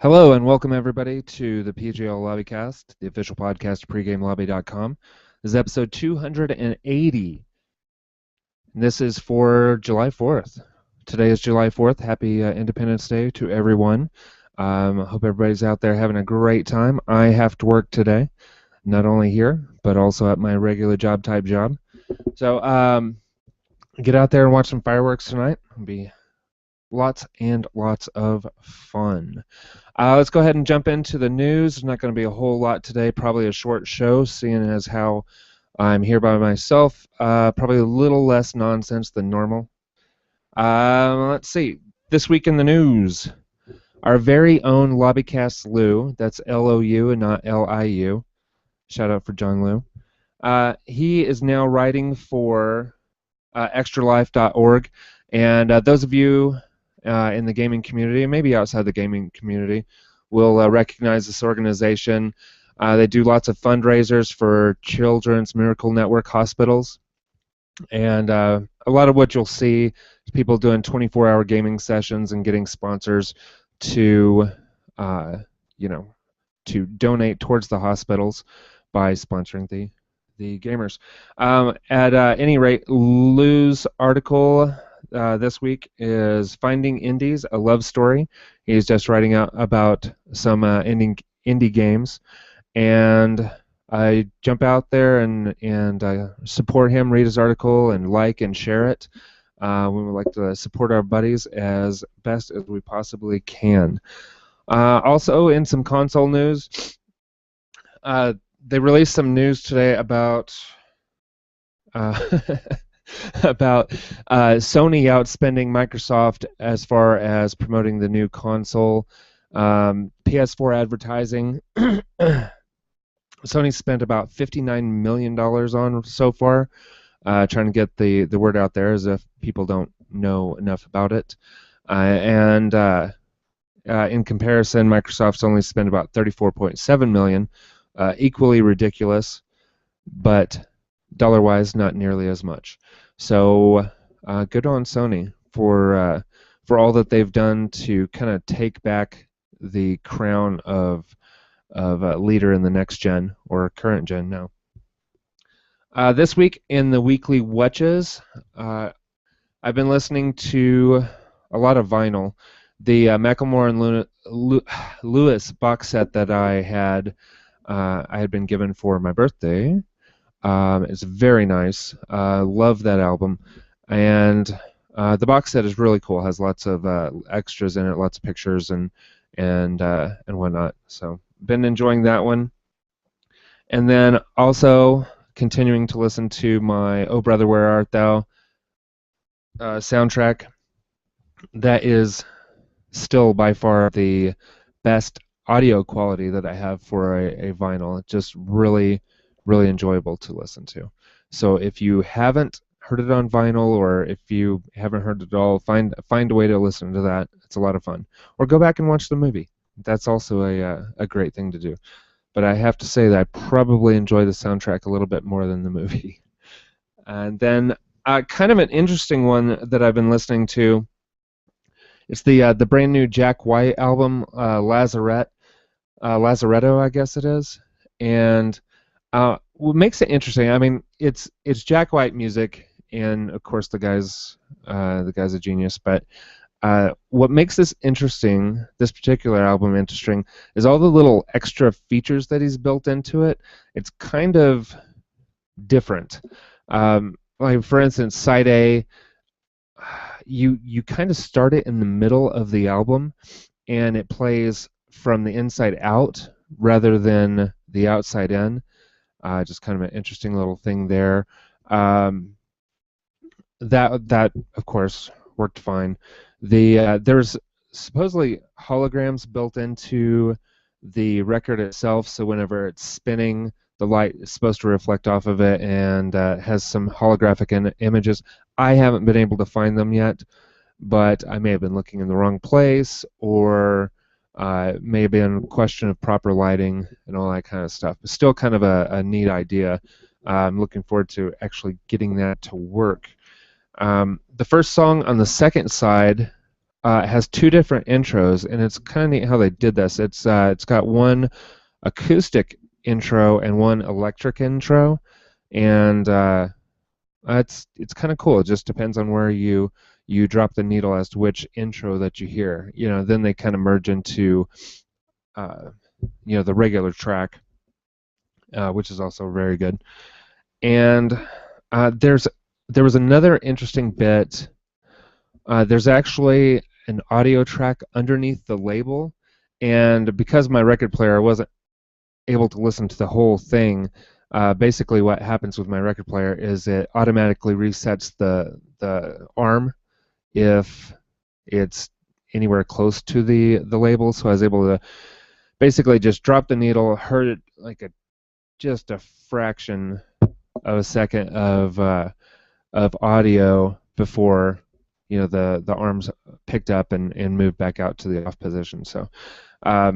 Hello and welcome everybody to the PGL Lobbycast, the official podcast of PregameLobby.com. This is episode 280. And this is for July 4th. Today is July 4th. Happy Independence Day to everyone. I hope everybody's out there having a great time. I have to work today, not only here, but also at my regular type job. So get out there and watch some fireworks tonight. It'll be lots and lots of fun. Let's go ahead and jump into the news. There's not going to be a whole lot today, probably a short show, seeing as how I'm here by myself. Probably a little less nonsense than normal. Let's see. This week in the news, our very own Lobbycast Lou, that's L-O-U and not L-I-U. Shout out for John Lou. He is now writing for extralife.org, and those of you in the gaming community, and maybe outside the gaming community, will recognize this organization. They do lots of fundraisers for Children's Miracle Network hospitals, and a lot of what you'll see is people doing 24-hour gaming sessions and getting sponsors to, to donate towards the hospitals by sponsoring the gamers. At any rate, Lou's article this week is Finding Indies, a Love Story. He's just writing out about some indie games, and I jump out there and support him, read his article, and like and share it. We would like to support our buddies as best as we possibly can. Also, in some console news, they released some news today about about Sony outspending Microsoft as far as promoting the new console. PS4 advertising, Sony spent about $59 million on so far, trying to get the word out there as if people don't know enough about it. In comparison, Microsoft's only spent about $34.7 million, equally ridiculous, but dollar-wise, not nearly as much. So, good on Sony for all that they've done to kind of take back the crown of leader in the next gen, or current gen now. This week in the Weekly Whatchas, I've been listening to a lot of vinyl. The Macklemore and Lewis box set that I had been given for my birthday. It's very nice. Love that album, and the box set is really cool. It has lots of extras in it, lots of pictures and whatnot. So been enjoying that one, and then also continuing to listen to my "Oh Brother, Where Art Thou" soundtrack. That is still by far the best audio quality that I have for a vinyl. It's just really enjoyable to listen to. So if you haven't heard it on vinyl, or if you haven't heard it at all, find a way to listen to that. It's a lot of fun. Or go back and watch the movie. That's also a great thing to do. But I have to say that I probably enjoy the soundtrack a little bit more than the movie. And then kind of an interesting one that I've been listening to. It's the brand new Jack White album, Lazaretto, I guess it is. And what makes it interesting, I mean, it's Jack White music, and of course the guy's a genius. But what makes this particular album interesting, is all the little extra features that he's built into it. It's kind of different. Like for instance, side A, you kind of start it in the middle of the album, and it plays from the inside out rather than the outside in. Just kind of an interesting little thing there. That of course worked fine. There's supposedly holograms built into the record itself, so whenever it's spinning, the light is supposed to reflect off of it, and has some holographic images. I haven't been able to find them yet, but I may have been looking in the wrong place, or it may have been a question of proper lighting and all that kind of stuff. But still kind of a neat idea. I'm looking forward to actually getting that to work. The first song on the second side it has two different intros, and it's kind of neat how they did this. It's got one acoustic intro and one electric intro, and it's kind of cool. It just depends on where you drop the needle as to which intro that you hear. Then they kind of merge into uh, the regular track, which is also very good. And there was another interesting bit. There's actually an audio track underneath the label, and because my record player wasn't able to listen to the whole thing, basically what happens with my record player is it automatically resets the arm if it's anywhere close to the label. So I was able to basically just drop the needle, heard it like just a fraction of a second of audio before the arms picked up and moved back out to the off position. So I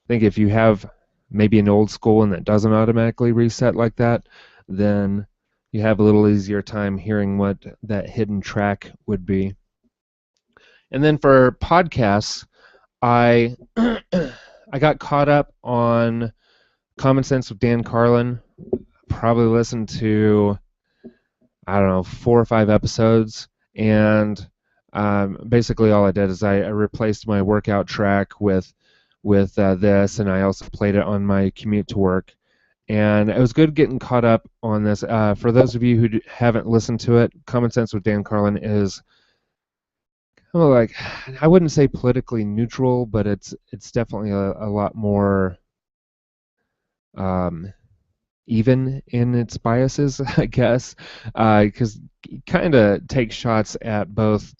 think if you have maybe an old school and that doesn't automatically reset like that, then you have a little easier time hearing what that hidden track would be. And then for podcasts, I I got caught up on Common Sense with Dan Carlin. Probably listened to, I don't know, 4 or 5 episodes, and basically all I did is I replaced my workout track with this, and I also played it on my commute to work. And it was good getting caught up on this. For those of you who haven't listened to it, Common Sense with Dan Carlin is kind of like, I wouldn't say politically neutral, but it's definitely a lot more even in its biases, I guess, because it kind of takes shots at both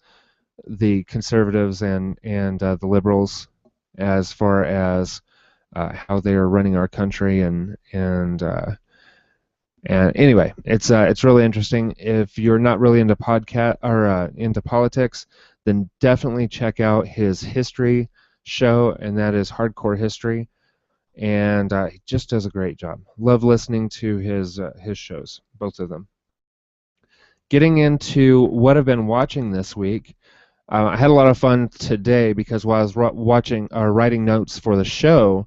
the conservatives and the liberals as far as how they are running our country, and anyway, it's really interesting. If you're not really into podcast or into politics, then definitely check out his history show, and that is Hardcore History. And he just does a great job. Love listening to his shows, both of them. Getting into what I've been watching this week, I had a lot of fun today because while I was writing notes for the show,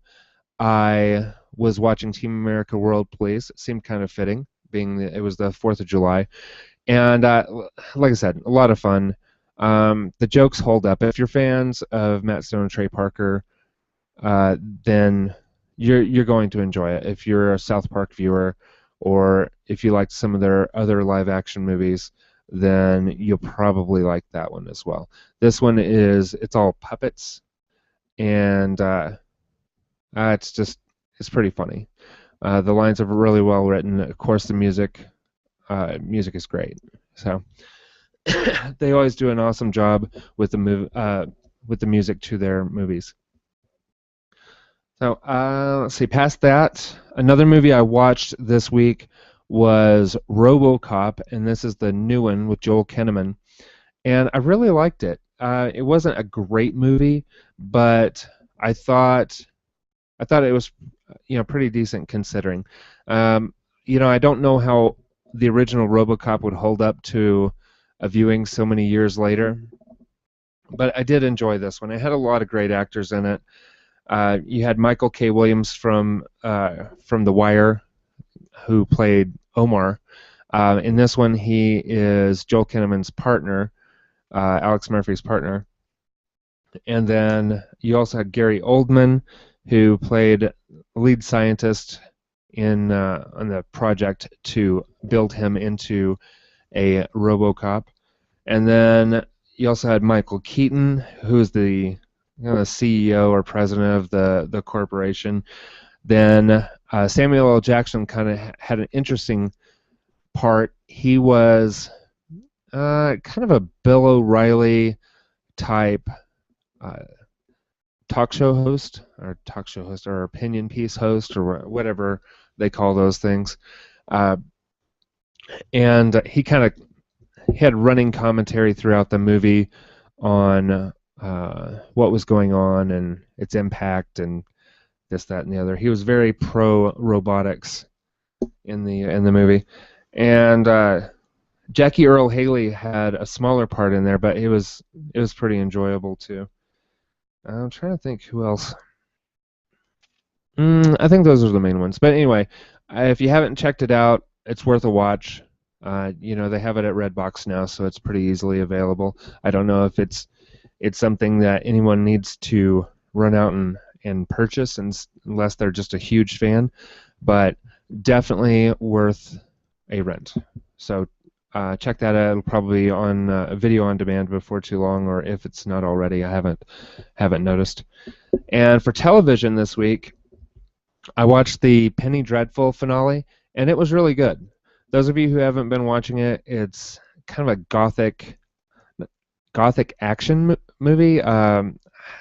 I was watching Team America World Police. It seemed kind of fitting, being it was the 4th of July. And like I said, a lot of fun. The jokes hold up. If you're fans of Matt Stone and Trey Parker, then you're going to enjoy it. If you're a South Park viewer, or if you liked some of their other live action movies, then you'll probably like that one as well. This one it's all puppets, and it's pretty funny. The lines are really well written. Of course, the music is great. So they always do an awesome job with the music to their movies. So let's see. Past that, another movie I watched this week was Robocop, and this is the new one with Joel Kinnaman, and I really liked it. It wasn't a great movie, but I thought it was pretty decent considering. I don't know how the original Robocop would hold up to a viewing so many years later, but I did enjoy this one. It had a lot of great actors in it. You had Michael K. Williams from The Wire, who played Omar. In this one, he is Joel Kinnaman's partner, Alex Murphy's partner. And then you also had Gary Oldman, who played lead scientist on the project to build him into a RoboCop. And then you also had Michael Keaton, who is the CEO or president of the corporation. Then Samuel L. Jackson kind of had an interesting part. He was kind of a Bill O'Reilly type talk show host or opinion piece host or whatever they call those things. And he kind of had running commentary throughout the movie on what was going on and its impact and this, that, and the other. He was very pro robotics in the movie, and Jackie Earl Haley had a smaller part in there, but it was pretty enjoyable too. I'm trying to think who else. I think those are the main ones. But anyway, if you haven't checked it out, it's worth a watch. They have it at Redbox now, so it's pretty easily available. I don't know if it's something that anyone needs to run out and purchase unless they're just a huge fan, but definitely worth a rent. So check that out. It'll probably be on a video on demand before too long, or if it's not already, I haven't noticed. And for television this week, I watched the Penny Dreadful finale, and it was really good. Those of you who haven't been watching it, it's kind of a gothic action movie.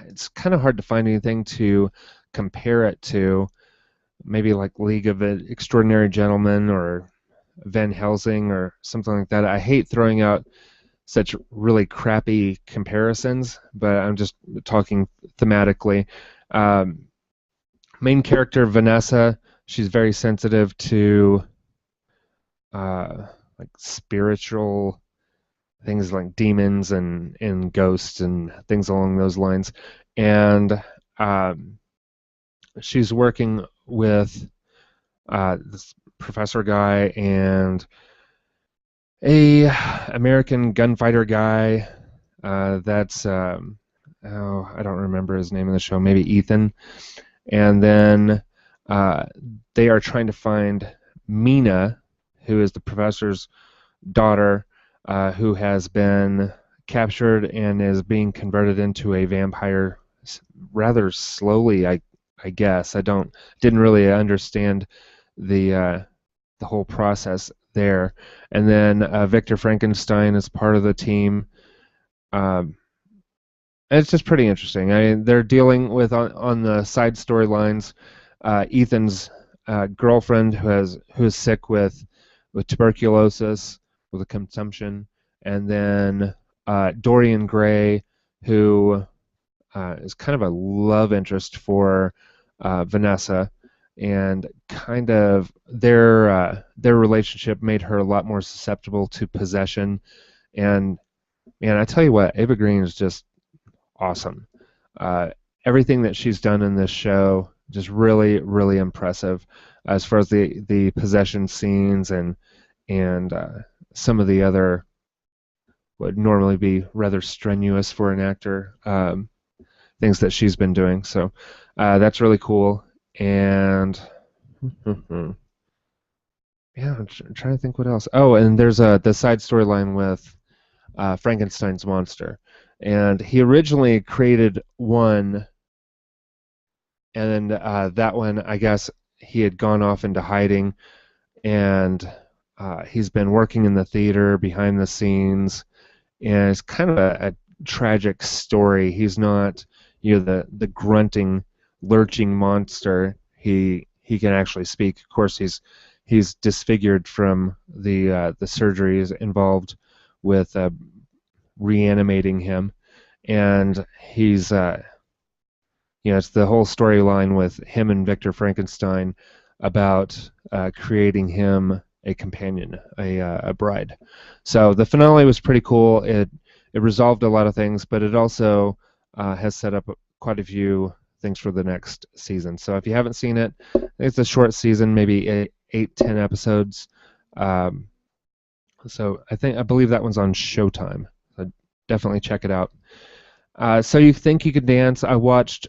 It's kind of hard to find anything to compare it to, maybe like League of Extraordinary Gentlemen or Van Helsing or something like that. I hate throwing out such really crappy comparisons, but I'm just talking thematically. Main character Vanessa, she's very sensitive to like spiritual things like demons and ghosts and things along those lines, and she's working with this professor guy and a American gunfighter guy that's I don't remember his name in the show, maybe Ethan. And then they are trying to find Mina, who is the professor's daughter, who has been captured and is being converted into a vampire rather slowly, I guess. Didn't really understand the whole process there. And then Victor Frankenstein is part of the team. It's just pretty interesting. I mean, they're dealing with on the side storylines, Ethan's girlfriend who is sick with tuberculosis, with a consumption, and then Dorian Gray, who is kind of a love interest for Vanessa, and kind of their relationship made her a lot more susceptible to possession. And man, I tell you what, Ava Green is just awesome. Everything that she's done in this show, just really, really impressive as far as the possession scenes and some of the other would normally be rather strenuous for an actor things that she's been doing. So that's really cool. And yeah, I'm trying to think what else. Oh, and there's the side storyline with Frankenstein's monster. And he originally created one, and that one, I guess, he had gone off into hiding, and he's been working in the theater behind the scenes, and it's kind of a tragic story. He's not, the grunting, lurching monster. He can actually speak. Of course, he's disfigured from the surgeries involved with reanimating him, and he's it's the whole storyline with him and Victor Frankenstein about creating him a companion, a bride. So the finale was pretty cool. It resolved a lot of things, but it also has set up quite a few things for the next season. So if you haven't seen it, it's a short season, maybe 8-10 episodes. So I believe that one's on Showtime. So definitely check it out. So You Think You Could Dance, I watched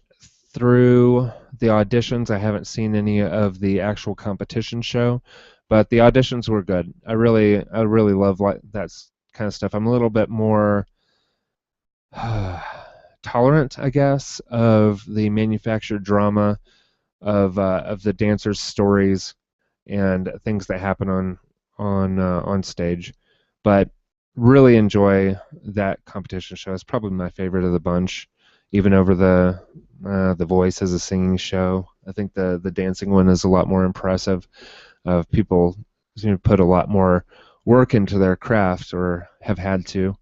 through the auditions. I haven't seen any of the actual competition show, but the auditions were good. I really love that kind of stuff. I'm a little bit more tolerant, I guess, of the manufactured drama of the dancers' stories and things that happen on stage, but really enjoy that competition show. It's probably my favorite of the bunch, even over the Voice as a singing show. I think the dancing one is a lot more impressive. People put a lot more work into their craft, or have had to.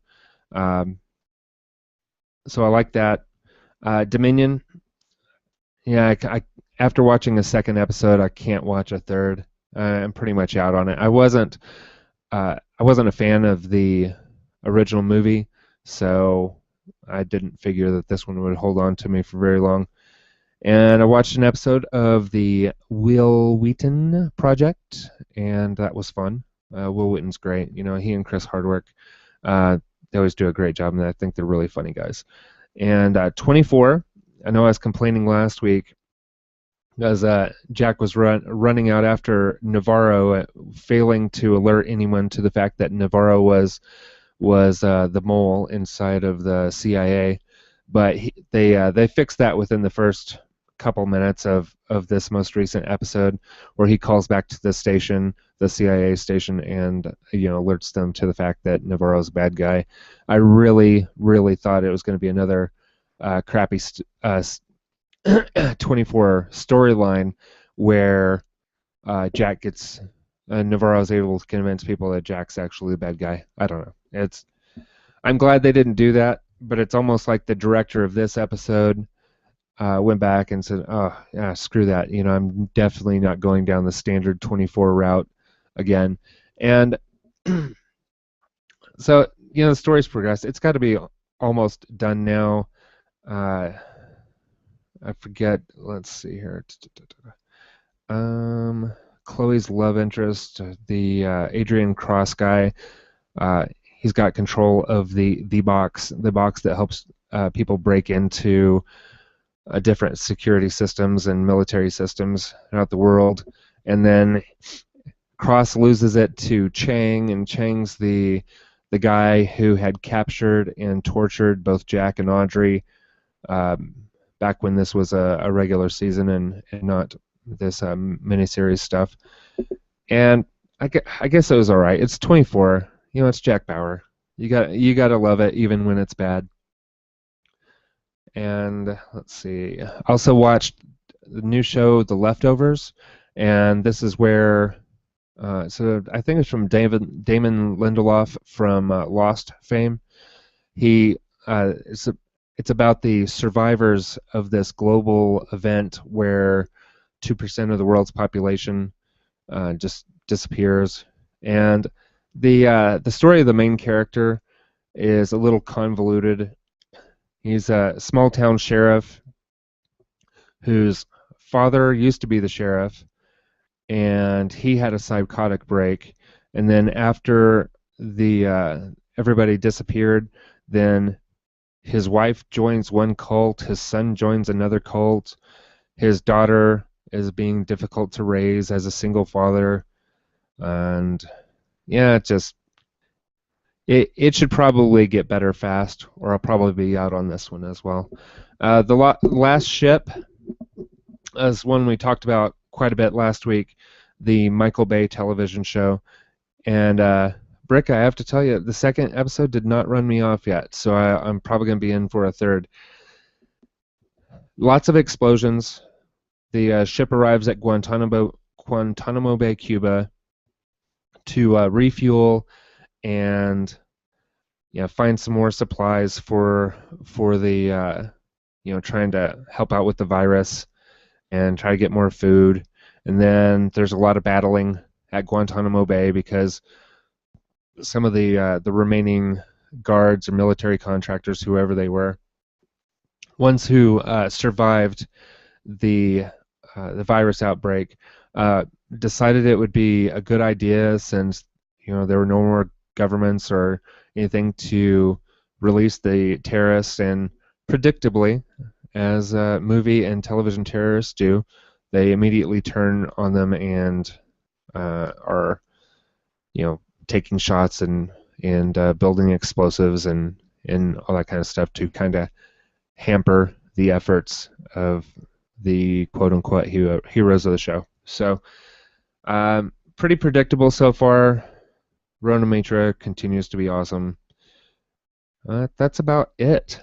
So I like that. Dominion, yeah, after watching a second episode, I can't watch a third. I'm pretty much out on it. I wasn't I wasn't a fan of the original movie, so I didn't figure that this one would hold on to me for very long. And I watched an episode of the Will Wheaton Project, and that was fun. Will Wheaton's great. You know, he and Chris Hardwick, they always do a great job, and I think they're really funny guys. And 24, I know I was complaining last week as Jack was running out after Navarro, failing to alert anyone to the fact that Navarro was the mole inside of the CIA. But they fixed that within the first couple minutes of this most recent episode, where he calls back to the station, the CIA station, and alerts them to the fact that Navarro's a bad guy. I really, really thought it was going to be another crappy 24 storyline where Jack gets Navarro's able to convince people that Jack's actually the bad guy. I don't know. I'm glad they didn't do that, but it's almost like the director of this episode went back and said, "Oh, yeah, screw that. I'm definitely not going down the standard 24 route again." And so, the story's progressed. It's got to be almost done now. I forget. Let's see here. Chloe's love interest, the Adrian Cross guy. He's got control of the box that helps people break into different security systems and military systems throughout the world. And then Cross loses it to Chang, and Chang's the guy who had captured and tortured both Jack and Audrey back when this was a regular season and not this miniseries stuff. And I guess it was all right. It's 24. It's Jack Bauer. You got to love it even when it's bad. And let's see. I also watched the new show, The Leftovers, and this is where so I think it's from Damon Lindelof from Lost fame. It's about the survivors of this global event where 2% of the world's population just disappears, and the story of the main character is a little convoluted. He's a small town sheriff whose father used to be the sheriff, and he had a psychotic break. And then after the everybody disappeared, then his wife joins one cult, his son joins another cult, his daughter is being difficult to raise as a single father, and yeah, it should probably get better fast, or I'll probably be out on this one as well. The Last Ship is one we talked about quite a bit last week, the Michael Bay television show. And Brick, I have to tell you, the second episode did not run me off yet, so I'm probably going to be in for a third. Lots of explosions. The ship arrives at Guantanamo Bay, Cuba, to refuel and find some more supplies for the trying to help out with the virus and try to get more food. And then there's a lot of battling at Guantanamo Bay because some of the remaining guards or military contractors, whoever they were, ones who survived the virus outbreak, decided it would be a good idea, since there were no more governments or anything, to release the terrorists. And predictably, as movie and television terrorists do, they immediately turn on them and are taking shots and building explosives and all that kind of stuff to kind of hamper the efforts of the quote-unquote heroes of the show. So pretty predictable so far. Rona Mitra continues to be awesome. That's about it.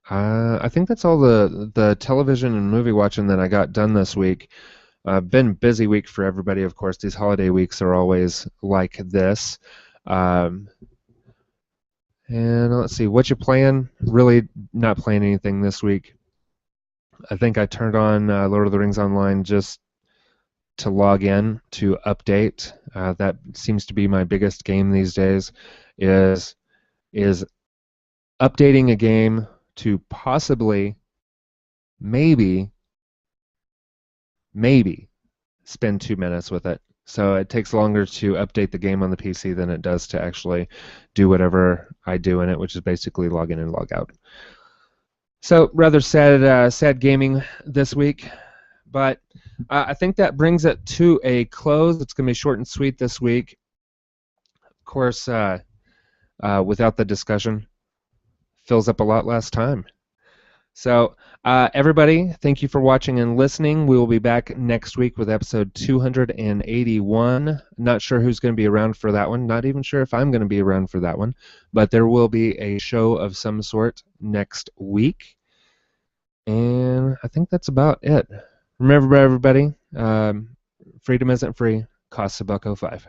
I think that's all the television and movie watching that I got done this week. Been a busy week for everybody, of course. These holiday weeks are always like this. And let's see, what you playing? Really not playing anything this week. I think I turned on Lord of the Rings Online just to log in to update. That seems to be my biggest game these days. Is updating a game to possibly, maybe spend 2 minutes with it. So it takes longer to update the game on the PC than it does to actually do whatever I do in it, which is basically log in and log out. So rather sad gaming this week, but I think that brings it to a close. It's going to be short and sweet this week. Of course, without the discussion, fills up a lot less time. So everybody, thank you for watching and listening. We will be back next week with episode 281. Not sure who's going to be around for that one. Not even sure if I'm going to be around for that one. But there will be a show of some sort next week. And I think that's about it. Remember, everybody, freedom isn't free. Costs $1.05.